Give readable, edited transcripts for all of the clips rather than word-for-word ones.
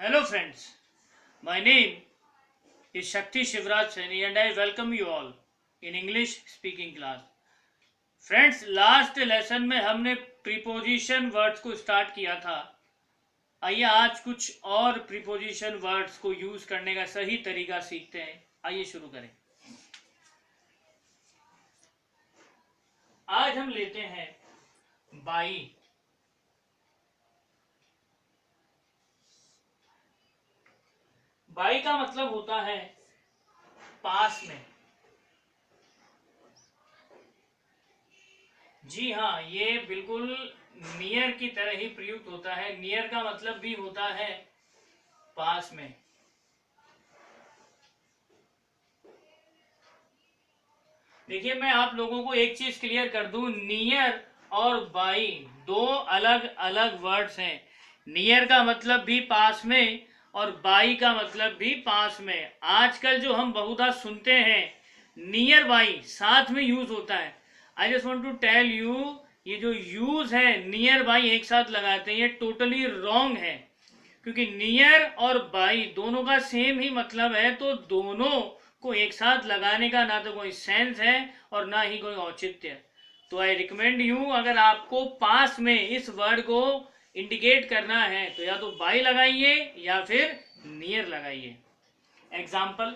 Hello friends, my name is Shakti Shivraj Saini and I welcome you all in English speaking class. Friends, last lesson में हमने preposition words को start किया था. आइए आज कुछ और प्रीपोजिशन वर्ड्स को यूज करने का सही तरीका सीखते हैं. आइए शुरू करें. आज हम लेते हैं बाई. बाई का मतलब होता है पास में. जी हाँ, ये बिल्कुल नियर की तरह ही प्रयुक्त होता है. नियर का मतलब भी होता है पास में. देखिए, मैं आप लोगों को एक चीज क्लियर कर दूं, नियर और बाई दो अलग अलग वर्ड्स हैं. नियर का मतलब भी पास में और बाई का मतलब भी पास में. आजकल जो हम बहुधा सुनते हैं नियर बाई साथ में यूज होता है. I just want to tell you, ये जो यूज है नियर बाई एक साथ लगाते हैं, ये टोटली रॉन्ग है. क्योंकि नियर और बाई दोनों का सेम ही मतलब है, तो दोनों को एक साथ लगाने का ना तो कोई सेंस है और ना ही कोई औचित्य. तो आई रिकमेंड यू, अगर आपको पास में इस वर्ड को इंडिकेट करना है तो या तो बाई लगाइए या फिर नियर लगाइए. एग्जाम्पल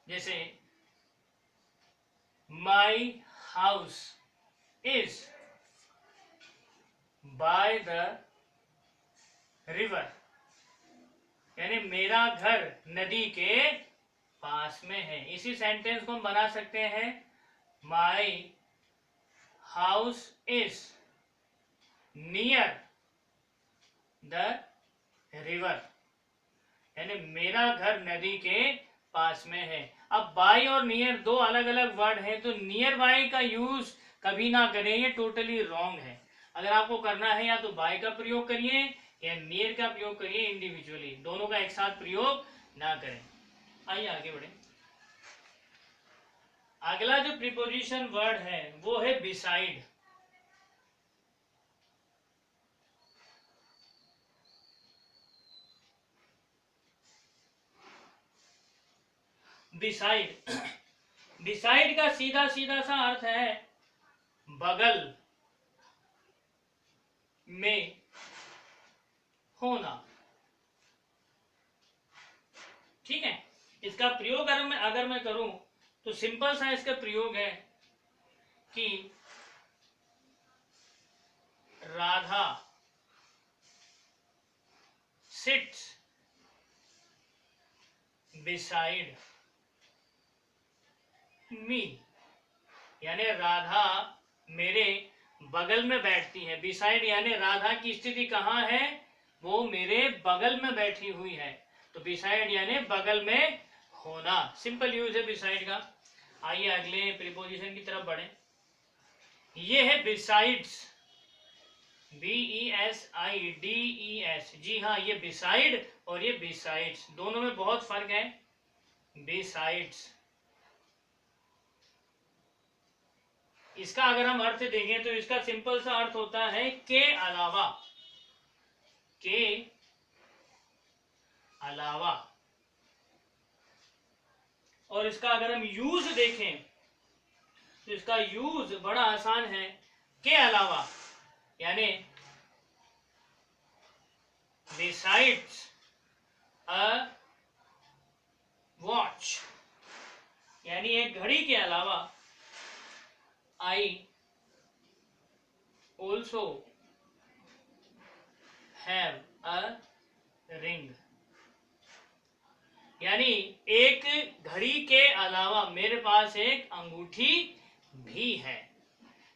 जैसे my house is by the river, यानी मेरा घर नदी के पास में है. इसी सेंटेंस को हम बना सकते हैं my house is near the river, यानी मेरा घर नदी के पास में है. अब बाई और नियर दो अलग अलग वर्ड है, तो नियर बाई का यूज कभी ना करें, ये टोटली रॉन्ग है. अगर आपको करना है या तो बाई का प्रयोग करिए या नियर का प्रयोग करिए इंडिविजुअली, दोनों का एक साथ प्रयोग ना करें. आइए आगे बढ़े. अगला जो प्रीपोजिशन वर्ड है वो है बिसाइड. बिसाइड बिसाइड का सीधा सीधा सा अर्थ है बगल में होना. ठीक है. इसका प्रयोग अगर मैं करूं तो सिंपल सा इसका प्रयोग है कि राधा सिट्स बिसाइड मी, यानी राधा मेरे बगल में बैठती है. बिसाइड यानी राधा की स्थिति कहाँ है, वो मेरे बगल में बैठी हुई है. तो बिसाइड यानी बगल में होना. सिंपल यूज है बिसाइड का. आइए अगले प्रीपोजिशन की तरफ बढ़े. ये है बिसाइड्स, BESIDES. जी हाँ, ये बिसाइड और ये बिसाइड्स दोनों में बहुत फर्क है. बिसाइड्स, इसका अगर हम अर्थ देखें तो इसका सिंपल सा अर्थ होता है के अलावा. के अलावा. और इसका अगर हम यूज देखें तो इसका यूज बड़ा आसान है. के अलावा यानी बिसाइड्स अ वॉच, यानी एक घड़ी के अलावा I also have a ring, यानी एक घड़ी के अलावा मेरे पास एक अंगूठी भी है.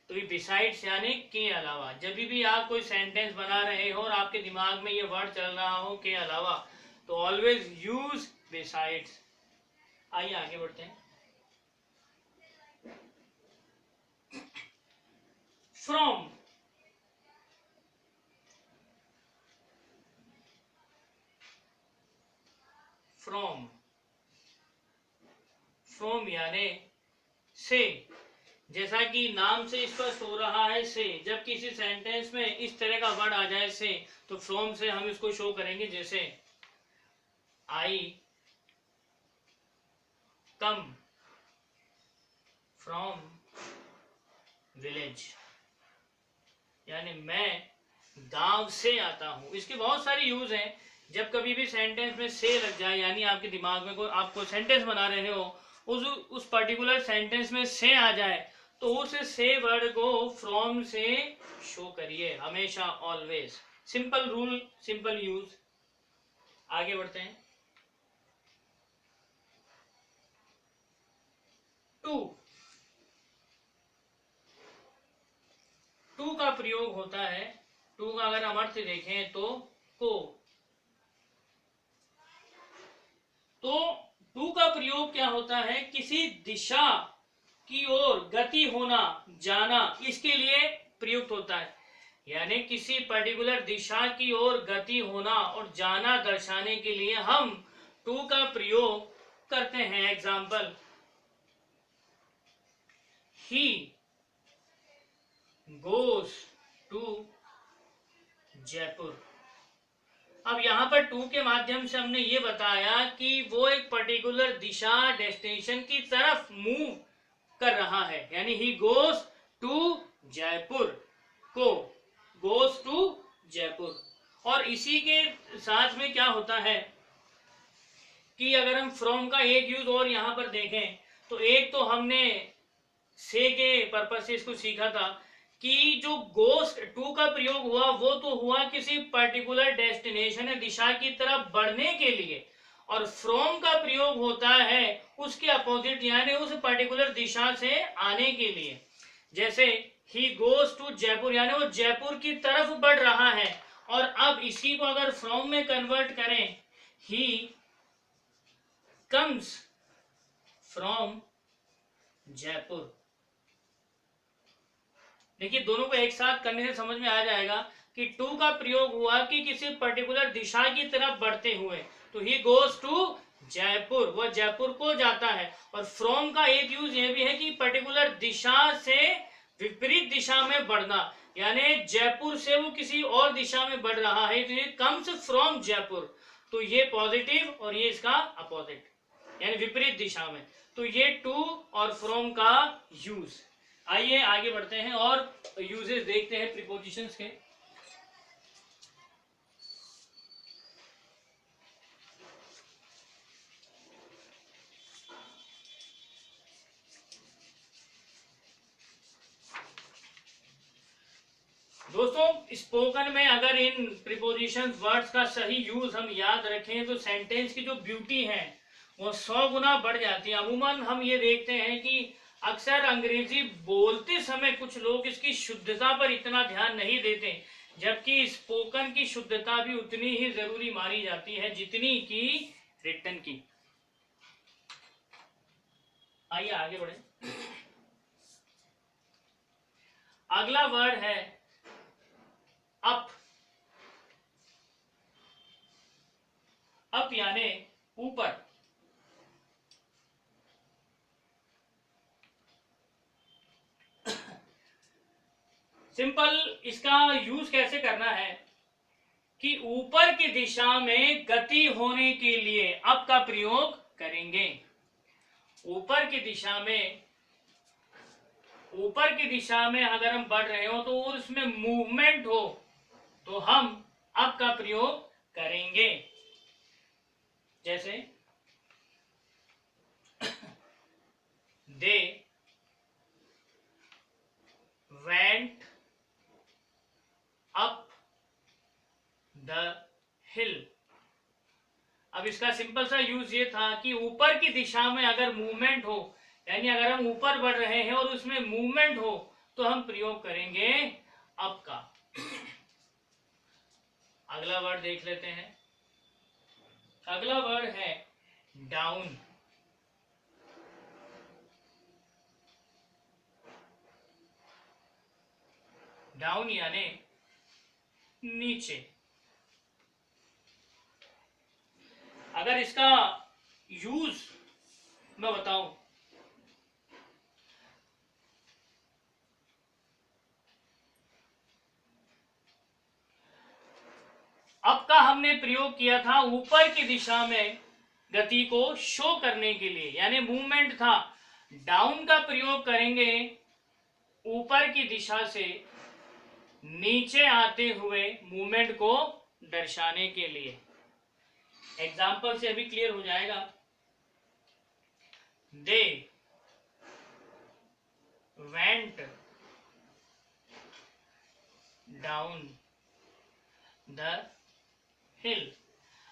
तो ये बिसाइड्स यानी के अलावा. जब भी आप कोई सेंटेंस बना रहे हो और आपके दिमाग में ये वर्ड चल रहा हो के अलावा, तो ऑलवेज यूज बिसाइड्स. आइए आगे बढ़ते हैं. फ्रॉम. फ्रॉम फ्रॉम यानी से. जैसा कि नाम से स्पष्ट हो रहा है से, जब किसी सेंटेंस में इस तरह का वर्ड आ जाए से, तो फ्रॉम से हम इसको शो करेंगे। जैसे आई कम फ्रॉम विलेज, यानी मैं गांव से आता हूं। इसके बहुत सारे यूज हैं। जब कभी भी सेंटेंस में से लग जाए, यानी आपके दिमाग में कोई आपको सेंटेंस बना रहे हो, उस पर्टिकुलर सेंटेंस में से आ जाए, तो उस से वर्ड को फ्रॉम से शो करिए हमेशा, always. Simple rule, simple use. आगे बढ़ते हैं। टू, टू का प्रयोग होता है, टू का अगर हम अर्थ देखें तो को। तो टू का प्रयोग क्या होता है? किसी दिशा की ओर गति होना, जाना, इसके लिए प्रयुक्त होता है। यानी किसी पर्टिकुलर दिशा की ओर गति होना और जाना दर्शाने के लिए हम टू का प्रयोग करते हैं। Example, he goes to Jaipur. अब यहाँ पर टू के माध्यम से हमने ये बताया कि वो एक पर्टिकुलर दिशा, डेस्टिनेशन की तरफ मूव कर रहा है। यानी ही गोज टू जयपुर, को गोज टू जयपुर। और इसी के साथ में क्या होता है कि अगर हम फ्रॉम का एक यूज और यहाँ पर देखें, तो एक तो हमने से के पर्पज से इसको सीखा था कि जो गोस टू का प्रयोग हुआ वो तो हुआ किसी पर्टिकुलर डेस्टिनेशन या दिशा की तरफ बढ़ने के लिए, और फ्रॉम का प्रयोग होता है उसके अपोजिट, यानी उस पर्टिकुलर दिशा से आने के लिए। जैसे ही गोज टू जयपुर, यानी वो जयपुर की तरफ बढ़ रहा है। और अब इसी को अगर फ्रॉम में कन्वर्ट करें, ही कम्स फ्रॉम जयपुर। देखिए, दोनों को एक साथ करने से समझ में आ जाएगा कि टू का प्रयोग हुआ कि किसी पर्टिकुलर दिशा की तरफ बढ़ते हुए, तो ही गोज टू जयपुर, वह जयपुर को जाता है। और फ्रॉम का एक यूज ये भी है कि पर्टिकुलर दिशा से विपरीत दिशा में बढ़ना, यानी जयपुर से वो किसी और दिशा में बढ़ रहा है, तो ये कम्स फ्रॉम जयपुर। तो ये पॉजिटिव और ये इसका अपोजिट, यानी विपरीत दिशा में। तो ये टू और फ्रॉम का यूज। आइए आगे बढ़ते हैं और यूजेस देखते हैं प्रीपोजिशंस के। दोस्तों, स्पोकन में अगर इन प्रीपोजिशन वर्ड्स का सही यूज हम याद रखें तो सेंटेंस की जो ब्यूटी है वो 100 गुना बढ़ जाती है। अमूमन हम ये देखते हैं कि अक्सर अंग्रेजी बोलते समय कुछ लोग इसकी शुद्धता पर इतना ध्यान नहीं देते, जबकि स्पोकन की शुद्धता भी उतनी ही जरूरी मानी जाती है जितनी की रिटन की। आइए आगे बढ़े। अगला वर्ड है अप। अप यानी ऊपर। सिंपल इसका यूज कैसे करना है कि ऊपर की दिशा में गति होने के लिए अप का प्रयोग करेंगे। ऊपर की दिशा में, ऊपर की दिशा में अगर हम बढ़ रहे हो तो उसमें मूवमेंट हो तो हम अप का प्रयोग करेंगे। जैसे दे वेंट अप द हिल। अब इसका सिंपल सा यूज ये था कि ऊपर की दिशा में अगर मूवमेंट हो, यानी अगर हम ऊपर बढ़ रहे हैं और उसमें मूवमेंट हो, तो हम प्रयोग करेंगे अप का। अगला वर्ड देख लेते हैं। अगला वर्ड है डाउन। डाउन यानी नीचे। अगर इसका यूज मैं बताऊं अप का हमने प्रयोग किया था ऊपर की दिशा में गति को शो करने के लिए, यानी मूवमेंट था। डाउन का प्रयोग करेंगे ऊपर की दिशा से नीचे आते हुए मूवमेंट को दर्शाने के लिए। एग्जाम्पल से अभी क्लियर हो जाएगा। दे वेंट डाउन द हिल।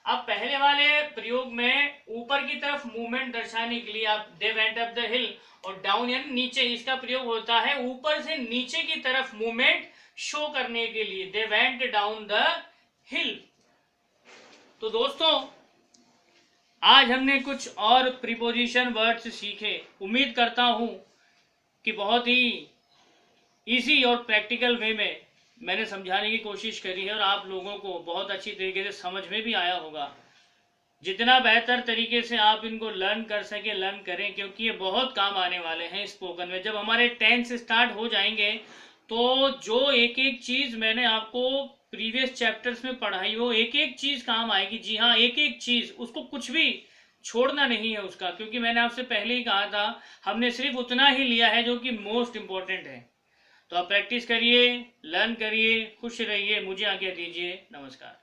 अब पहले वाले प्रयोग में ऊपर की तरफ मूवमेंट दर्शाने के लिए आप दे वेंट अप द हिल, और डाउन यानी नीचे, इसका प्रयोग होता है ऊपर से नीचे की तरफ मूवमेंट शो करने के लिए, दे वेंट डाउन द हिल। तो दोस्तों आज हमने कुछ और प्रीपोजिशन वर्ड्स सीखे। उम्मीद करता हूं कि बहुत ही इजी और प्रैक्टिकल वे में मैंने समझाने की कोशिश करी है और आप लोगों को बहुत अच्छी तरीके से समझ में भी आया होगा। जितना बेहतर तरीके से आप इनको लर्न कर सके लर्न करें, क्योंकि ये बहुत काम आने वाले हैं स्पोकन में। जब हमारे टेंस स्टार्ट हो जाएंगे तो जो एक एक चीज़ मैंने आपको प्रीवियस चैप्टर्स में पढ़ाई हो, एक एक चीज़ काम आएगी। जी हाँ, एक एक चीज़, उसको कुछ भी छोड़ना नहीं है उसका, क्योंकि मैंने आपसे पहले ही कहा था हमने सिर्फ उतना ही लिया है जो कि मोस्ट इम्पोर्टेंट है। तो आप प्रैक्टिस करिए, लर्न करिए, खुश रहिए। मुझे आज्ञा दीजिए, नमस्कार।